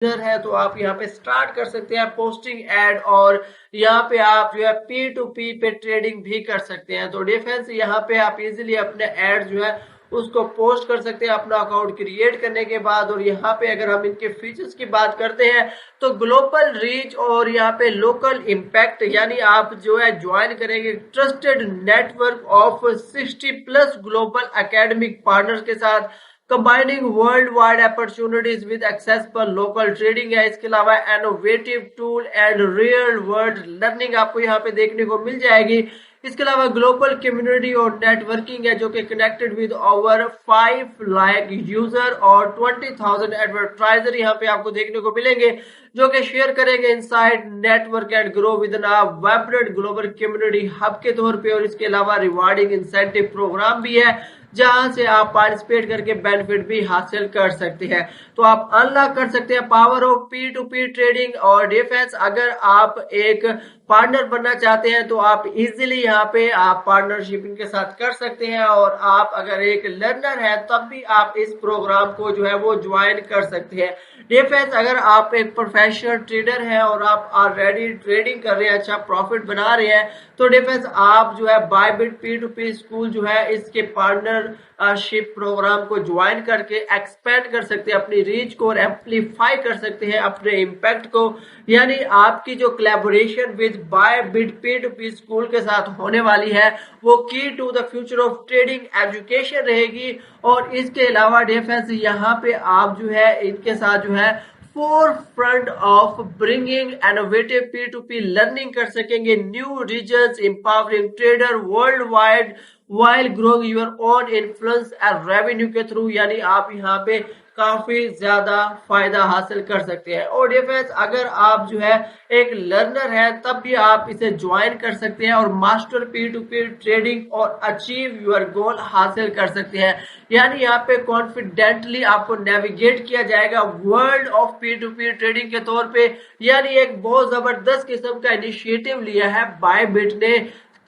ہے تو آپ یہاں پہ سٹارٹ کر سکتے ہیں پوسٹنگ ایڈ، اور یہاں پہ آپ جو ہے پی ٹو پی پہ ٹریڈنگ بھی کر سکتے ہیں. تو ڈیفینس یہاں پہ آپ ایزیلی اپنے ایڈ جو ہے اس کو پوسٹ کر سکتے ہیں اپنا اکاؤنٹ کریٹ کرنے کے بعد. اور یہاں پہ اگر ہم ان کے فیچرز کی بات کرتے ہیں تو گلوبل ریچ اور یہاں پہ لوکل امپیکٹ، یعنی آپ جو ہے جوائن کریں گے trusted network of 60+ global academic partners کے ساتھ، combining worldwide opportunities with access پر لوکل ٹریڈنگ ہے. اس کے علاوہ innovative tool and real world learning آپ کو یہاں پہ دیکھنے کو مل جائے گی. اس کے علاوہ گلوبل کمیونٹی اور نیٹ ورکنگ ہے جو کہ connected with over 5 lakh user اور 20,000 ایڈورٹائزر یہاں پہ آپ کو دیکھنے کو ملیں گے جو کہ شیئر کریں گے insight network and grow with an vibrant global community hub کے طور پہ. اور اس کے علاوہ ریوارڈنگ انسینٹو پروگرام بھی ہے جہاں سے آپ پارٹیسپیٹ کر کے بینیفٹ بھی حاصل کر سکتے ہیں. تو آپ انلاک کر سکتے ہیں power of P to P trading. اور ڈیفینس اگر آپ ایک پارٹنر بننا چاہتے ہیں تو آپ ایزیلی یہاں پہ آپ پارٹنرشپ ان کے ساتھ کر سکتے ہیں. اور آپ اگر ایک لرنر ہے تب بھی آپ اس پروگرام کو جو ہے وہ جوائن کر سکتے ہیں. ڈیفینس اگر آپ ایک پروفیشنل ٹریڈر ہیں اور آپ آلریڈی ٹریڈنگ کر رہے ہیں، اچھا پروفٹ بنا رہے ہیں، تو ڈیفینس آپ جو ہے Bybit P to P school جو ہے اس کے پارٹنر شپ پروگرام کو جوائن کر کے ایکسپینڈ کر سکتے ہیں اپنی ریچ کو اور ایمپلیفائی کر سکتے ہیں اپنے امپیکٹ کو. یعنی آپ کی جو collaboration with Bybit P to P school کے ساتھ ہونے والی ہے وہ key to the future of trading education رہے گی. اور اس کے علاوہ ڈیفینس یہاں پہ آپ جو ہے ان کے ساتھ جو ہے forefront of bringing innovative P to P learning کر سکیں گے، new regions empowering trader worldwide while growing your own influence and revenue کے تھرو. یعنی آپ یہاں پہ کافی زیادہ فائدہ حاصل کر سکتے ہیں. اور ڈیفینس اگر آپ جو ہے ایک لرنر ہے تب بھی آپ اسے جوائن کر سکتے ہیں اور master P to P trading اور اچیو یور گول حاصل کر سکتے ہیں. یعنی یہاں پہ کانفیڈنٹلی آپ کو نیویگیٹ کیا جائے گا world of P to P trading کے طور پہ. یعنی ایک بہت زبردست قسم کا انیشیٹو لیا ہے بائی بٹ نے.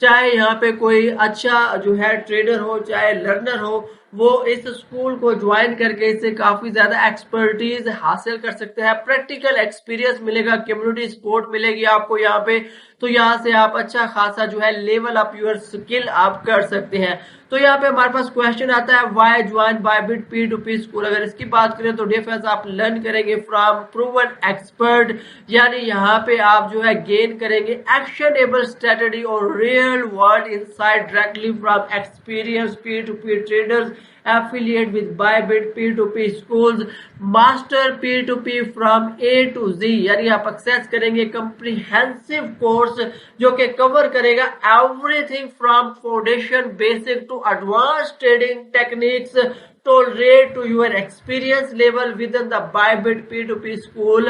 چاہے یہاں پہ کوئی اچھا جو ہے ٹریڈر ہو چاہے لرنر ہو، وہ اس اسکول کو جوائن کر کے اس سے کافی زیادہ ایکسپرٹیز حاصل کر سکتے ہیں. پریکٹیکل ایکسپیرینس ملے گا، کمیونٹی سپورٹ ملے گی آپ کو یہاں پہ. تو یہاں سے آپ اچھا خاصا جو ہے لیول اپ یور سکل آپ کر سکتے ہیں. تو یہاں پہ ہمارے پاس کوشچن آتا ہے why join Bybit P to P school. اگر اس کی بات کریں تو ڈیفینس آپ لرن کریں گے فرام پروون ایکسپرٹ، یعنی یہاں پہ آپ جو ہے گین کریں گے ایکشنیبل اسٹریٹجی اور real world insight directly from experience P to P traders affiliate with Bybit P2P schools. Master P2P from A to Z، یعنی آپ ایکسیس کریں گے کمپریہنسو کورس جو کہ کور کرے گا everything from foundation basic to advance trading techniques tolerate to your experience level within the Bybit P2P school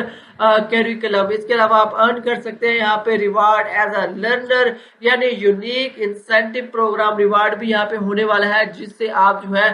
curriculum. اس کے علاوہ آپ ارن کر سکتے ہیں یہاں پہ ریوارڈ ایز اے لرنر، یعنی یونیک انسینٹو پروگرام ریوارڈ بھی یہاں پہ ہونے والا ہے جس سے آپ جو ہے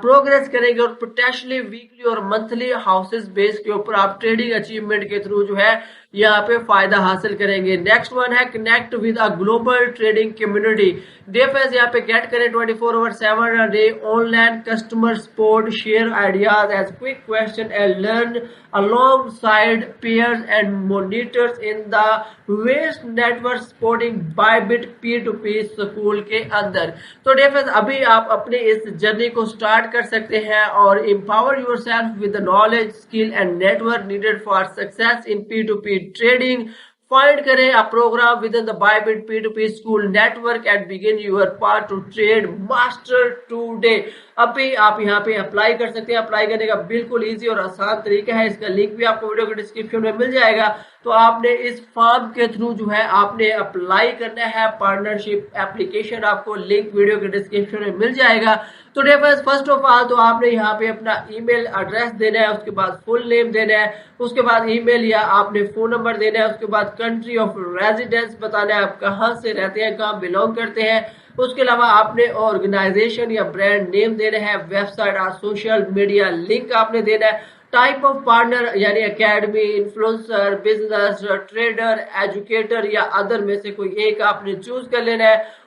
پروگریس کریں گے اور پوٹینشلی ویکلی اور منتھلی ہاؤسز بیس کے اوپر آپ ٹریڈنگ اچیومنٹ کے تھرو جو ہے یہاں پہ فائدہ حاصل کریں گے. نیکسٹ ون ہے connect with a global trading community. Defence یہاں پہ گیٹ کریں 24/7 day on line customer support, share ideas as quick question and learn alongside peers and monitors in the vast network supporting Bybit P2P school کے اندر. تو defence ابھی آپ اپنے اس journey کو start کر سکتے ہیں اور empower yourself with the knowledge, skill and network needed for success in P2P trading. Find کریں a program within the Bybit P2P school network and begin your path to trade master today. ابھی آپ یہاں پہ apply کر سکتے ہیں. Apply کرنے کا بالکل ایزی اور آسان طریقہ ہے، اس کا لنک بھی آپ کو ویڈیو کے ڈسکرپشن میں مل جائے گا. تو آپ نے اس فارم کے تھرو جو ہے آپ نے اپلائی کرنا ہے پارٹنرشپ ایپلیکیشن، آپ کو لنک ویڈیو کے ڈسکرپشن میں مل جائے گا. تو ڈیفینس فرسٹ آف آل تو آپ نے یہاں پہ اپنا ای میل ایڈریس دینا ہے، اس کے بعد فل نیم دینا ہے، اس کے بعد ای میل یا آپ نے فون نمبر دینا ہے، اس کے بعد کنٹری آف ریزیڈنس بتانا ہے آپ کہاں سے رہتے ہیں، کہاں بلونگ کرتے ہیں. اس کے علاوہ آپ نے آرگنائزیشن یا برانڈ نیم دینا ہے، ویب سائٹ اور سوشل میڈیا لنک آپ نے دینا ہے. ٹائپ آف پارٹنر یعنی academy, influencer, business, trader, educator یا ادر میں سے کوئی ایک آپ نے چوز کر لینا ہے.